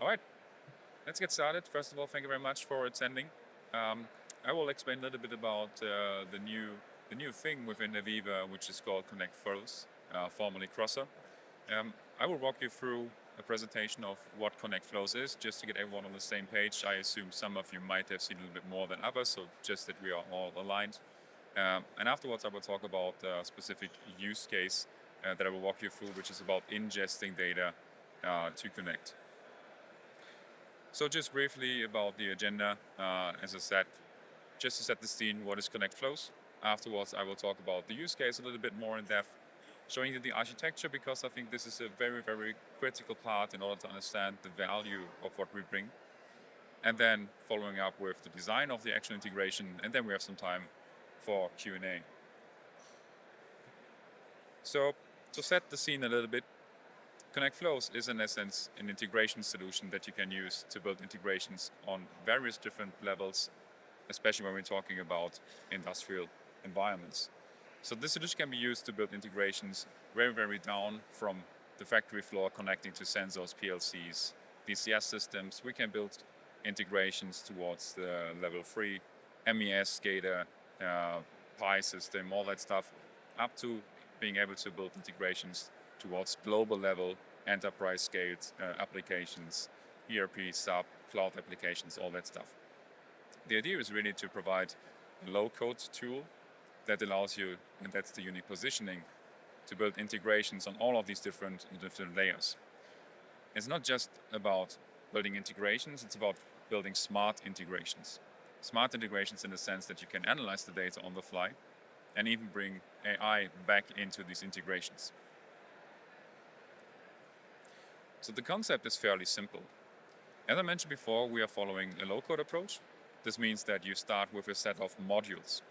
All right, let's get started. First of all, thank you very much for attending. I will explain a little bit about the new thing within AVEVA, which is called Connect Flows, formerly Crosser. I will walk you through a presentation of what Connect Flows is, just to get everyone on the same page. I assume some of you might have seen a little bit more than others, so just that we are all aligned. And afterwards, I will talk about a specific use case that I will walk you through, which is about ingesting data to Connect. So just briefly about the agenda, as I said, just to set the scene, what is Connect Flows? Afterwards, I will talk about the use case a little bit more in depth, showing you the architecture, because I think this is a very, very critical part in order to understand the value of what we bring. And then following up with the design of the actual integration, and then we have some time for Q&A. So to set the scene a little bit, Connect Flows is in essence an integration solution that you can use to build integrations on various different levels, especially when we're talking about industrial environments. So this solution can be used to build integrations very, very down from the factory floor, connecting to sensors, PLCs, DCS systems. We can build integrations towards the level 3, MES, SCADA, PI system, all that stuff, up to being able to build integrations towards global level, enterprise scaled applications, ERP, SAP, cloud applications, all that stuff. The idea is really to provide a low-code tool that allows you, and that's the unique positioning, to build integrations on all of these different layers. It's not just about building integrations, it's about building smart integrations. Smart integrations in the sense that you can analyze the data on the fly and even bring AI back into these integrations. So the concept is fairly simple. As I mentioned before, we are following a low-code approach. This means that you start with a set of modules.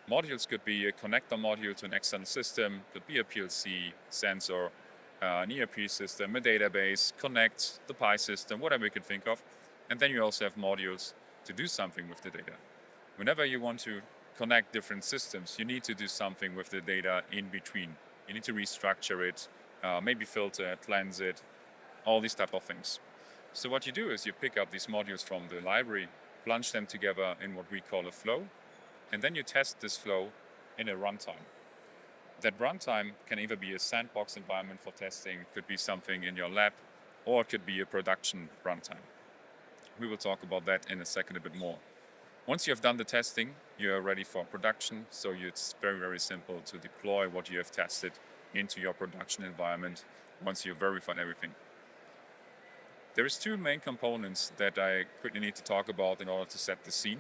Modules could be a connector module to an external system, could be a PLC, sensor, an ERP system, a database, connect, the PI system, whatever you can think of. And then you also have modules to do something with the data. Whenever you want to connect different systems, you need to do something with the data in between. You need to restructure it, maybe filter it, cleanse it, all these type of things. So what you do is you pick up these modules from the library, plunge them together in what we call a flow, and then you test this flow in a runtime. That runtime can either be a sandbox environment for testing, could be something in your lab, or it could be a production runtime. We will talk about that in a second a bit more. Once you have done the testing, you're ready for production, so it's very, very simple to deploy what you have tested into your production environment once you've verified everything. There is two main components that I quickly need to talk about in order to set the scene.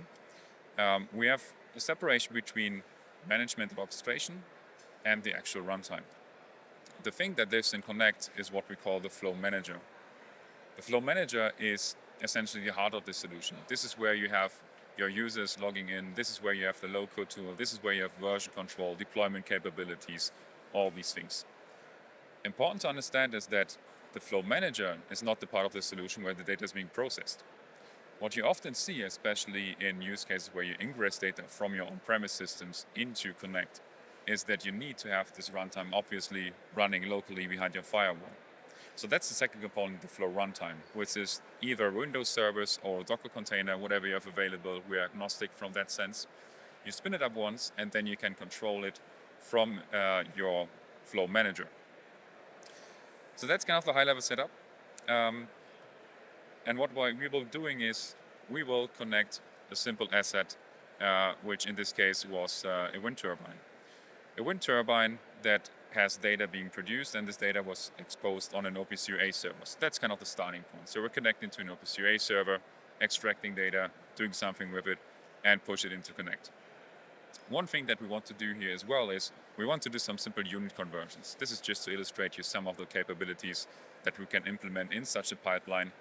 We have a separation between management and orchestration and the actual runtime. The thing that lives in Connect is what we call the flow manager. The flow manager is essentially the heart of the solution. This is where you have your users logging in. This is where you have the low-code tool. This is where you have version control, deployment capabilities, all these things. Important to understand is that the flow manager is not the part of the solution where the data is being processed. What you often see, especially in use cases where you ingress data from your on-premise systems into Connect, is that you need to have this runtime obviously running locally behind your firewall. So that's the second component, the flow runtime, which is either a Windows service or a Docker container, whatever you have available. We are agnostic from that sense. You spin it up once, and then you can control it from your flow manager. So that's kind of the high-level setup. And what we will be doing is we will connect a simple asset, which in this case was a wind turbine. A wind turbine that has data being produced, and this data was exposed on an OPC-UA server. So that's kind of the starting point. So we're connecting to an OPC-UA server, extracting data, doing something with it, and push it into Connect. One thing that we want to do here as well is we want to do some simple unit conversions. This is just to illustrate you some of the capabilities that we can implement in such a pipeline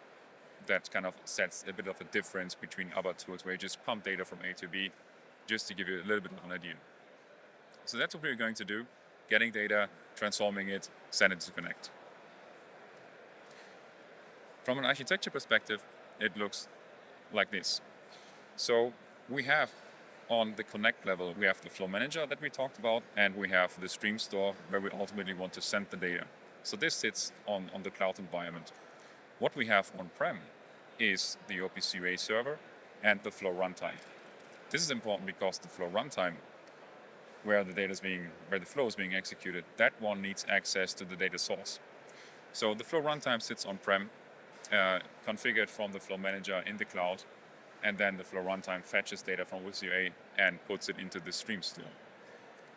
that kind of sets a bit of a difference between other tools where you just pump data from A to B, just to give you a little bit of an idea. So that's what we're going to do, getting data, transforming it, send it to Connect. From an architecture perspective, it looks like this. So we have on the Connect level, we have the flow manager that we talked about, and we have the stream store where we ultimately want to send the data. So this sits on the cloud environment. What we have on-prem is the OPC UA server and the flow runtime. This is important because the flow runtime, where the flow is being executed, that one needs access to the data source. So the flow runtime sits on-prem, configured from the flow manager in the cloud, and then the flow runtime fetches data from OPC UA and puts it into the stream store.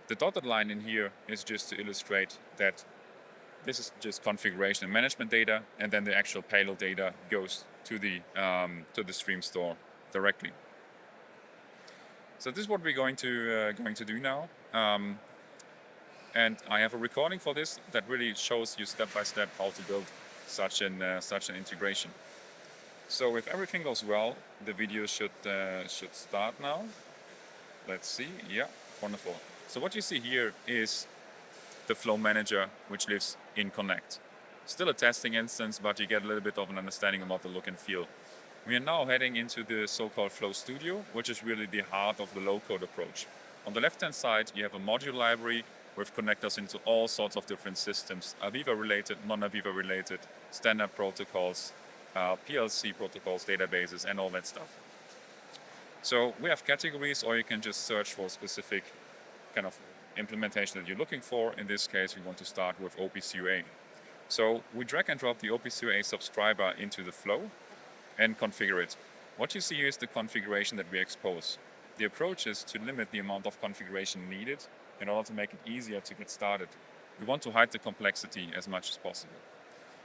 The dotted line in here is just to illustrate that this is just configuration and management data, and then the actual payload data goes to the stream store directly. So this is what we're going to do now, and I have a recording for this that really shows you step by step how to build such an integration. So if everything goes well, the video should start now. Let's see. Yeah, wonderful. So what you see here is the flow manager, which lives in Connect. Still a testing instance, but you get a little bit of an understanding about the look and feel. We are now heading into the so-called Flow Studio, which is really the heart of the low-code approach. On the left-hand side, you have a module library with connectors into all sorts of different systems, AVEVA-related, non-AVEVA-related, standard protocols, PLC protocols, databases, and all that stuff. So we have categories, or you can just search for a specific kind of implementation that you're looking for. In this case, we want to start with OPC UA. So we drag and drop the OPC UA subscriber into the flow and configure it. What you see here is the configuration that we expose. The approach is to limit the amount of configuration needed in order to make it easier to get started. We want to hide the complexity as much as possible.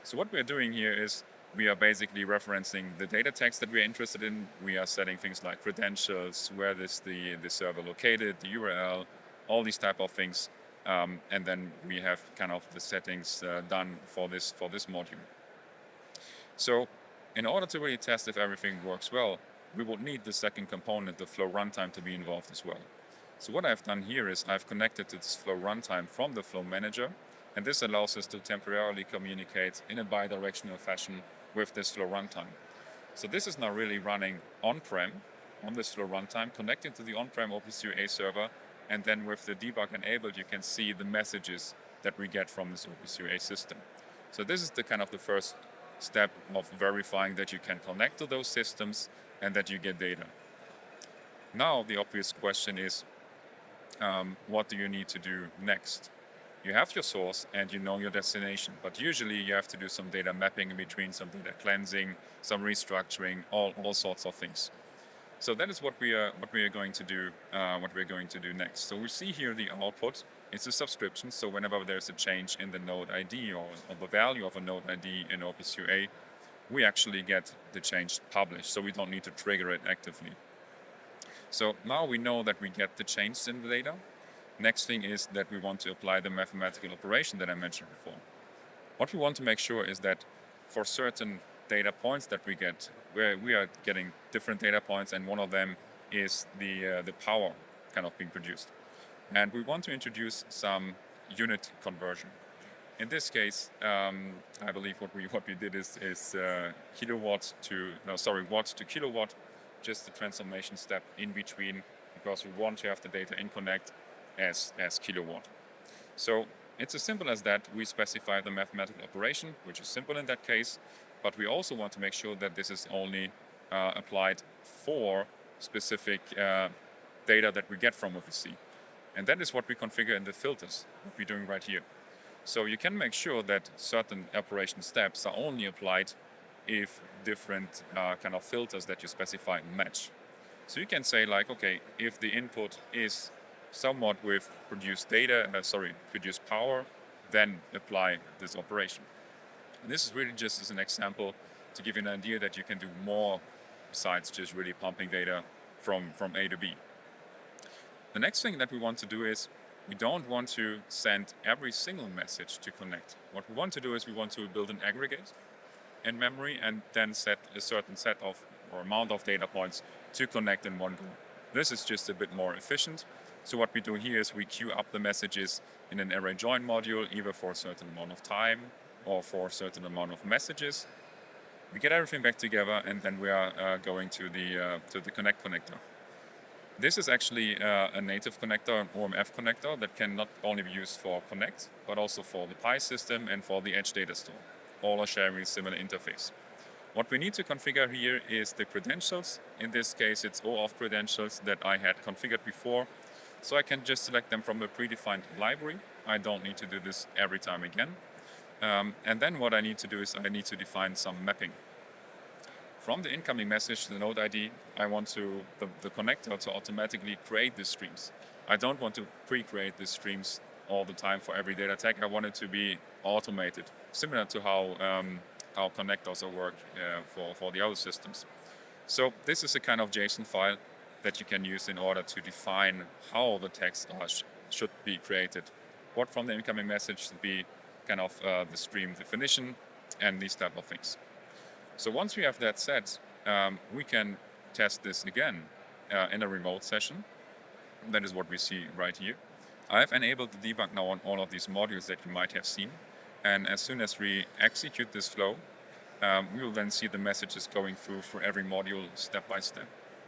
So what we're doing here is we are basically referencing the data tags that we're interested in. We are setting things like credentials, where is the server located, the URL, all these type of things. And then we have kind of the settings done for this module. So in order to really test if everything works well, we would need the second component, the flow runtime, to be involved as well. So what I've done here is I've connected to this flow runtime from the flow manager, and this allows us to temporarily communicate in a bi-directional fashion with this flow runtime. So this is now really running on-prem on this flow runtime, connecting to the on-prem OPC UA server, and then with the debug enabled, you can see the messages that we get from this OPC UA system. So this is the kind of the first step of verifying that you can connect to those systems and that you get data. Now the obvious question is, what do you need to do next? You have your source and you know your destination, but usually you have to do some data mapping in between, some data cleansing, some restructuring, all sorts of things. So that is what we are going to do. What we're going to do next. So we see here the output. It's a subscription. So whenever there's a change in the node ID or the value of a node ID in OPC UA, we actually get the change published. So we don't need to trigger it actively. So now we know that we get the change in the data. Next thing is that we want to apply the mathematical operation that I mentioned before. What we want to make sure is that for certain data points that we get, where we are getting different data points, and one of them is the power kind of being produced. And we want to introduce some unit conversion. In this case, I believe what we did is watt to kilowatt, just the transformation step in between, because we want to have the data in Connect as kilowatt. So it's as simple as that. We specify the mathematical operation, which is simple in that case, but we also want to make sure that this is only applied for specific data that we get from OPC. And that is what we configure in the filters, what we're doing right here. So you can make sure that certain operation steps are only applied if different kind of filters that you specify match. So you can say like, okay, if the input is somewhat with produced power, then apply this operation. And this is really just as an example to give you an idea that you can do more besides just really pumping data from A to B. The next thing that we want to do is we don't want to send every single message to Connect. What we want to do is we want to build an aggregate in memory and then set a certain set of or amount of data points to Connect in one go. This is just a bit more efficient. So what we do here is we queue up the messages in an array join module, either for a certain amount of time or for a certain amount of messages. We get everything back together, and then we are going to the Connect connector. This is actually a native connector, an OMF connector, that can not only be used for Connect, but also for the Pi system and for the Edge data store. All are sharing a similar interface. What we need to configure here is the credentials. In this case, it's OAuth credentials that I had configured before. So I can just select them from a predefined library. I don't need to do this every time again. And then what I need to do is I need to define some mapping. From the incoming message to the node ID, I want the connector to automatically create the streams. I don't want to pre-create the streams all the time for every data tag. I want it to be automated, similar to how connectors work for the other systems. So this is a kind of JSON file that you can use in order to define how the tags should be created. What from the incoming message should be kind of the stream definition and these type of things. So once we have that set, we can test this again in a remote session. That is what we see right here. I have enabled the debug now on all of these modules that you might have seen. And as soon as we execute this flow, we will then see the messages going through for every module step by step.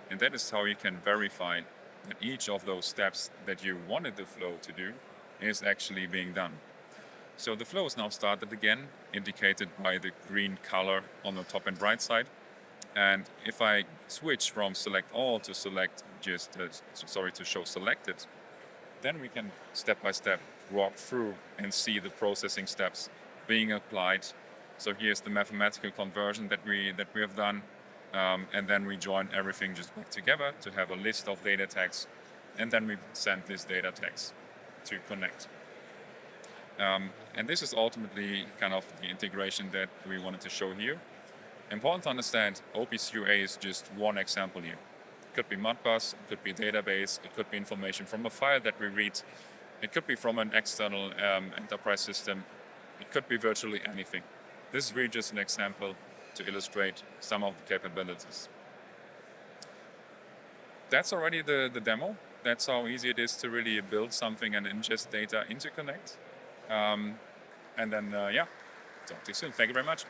And that is how you can verify that each of those steps that you wanted the flow to do is actually being done. So the flow is now started again, indicated by the green color on the top and right side. And if I switch from select all to select just, to show selected, then we can step by step walk through and see the processing steps being applied. So here's the mathematical conversion that we have done. And then we join everything just back together to have a list of data tags. And then we send these data tags to connect. And this is ultimately kind of the integration that we wanted to show here. Important to understand, OPC-UA is just one example here. It could be Modbus, it could be database, it could be information from a file that we read, it could be from an external enterprise system, it could be virtually anything. This is really just an example to illustrate some of the capabilities. That's already the demo. That's how easy it is to really build something and ingest data into Connect. And then, talk to you soon. Thank you very much.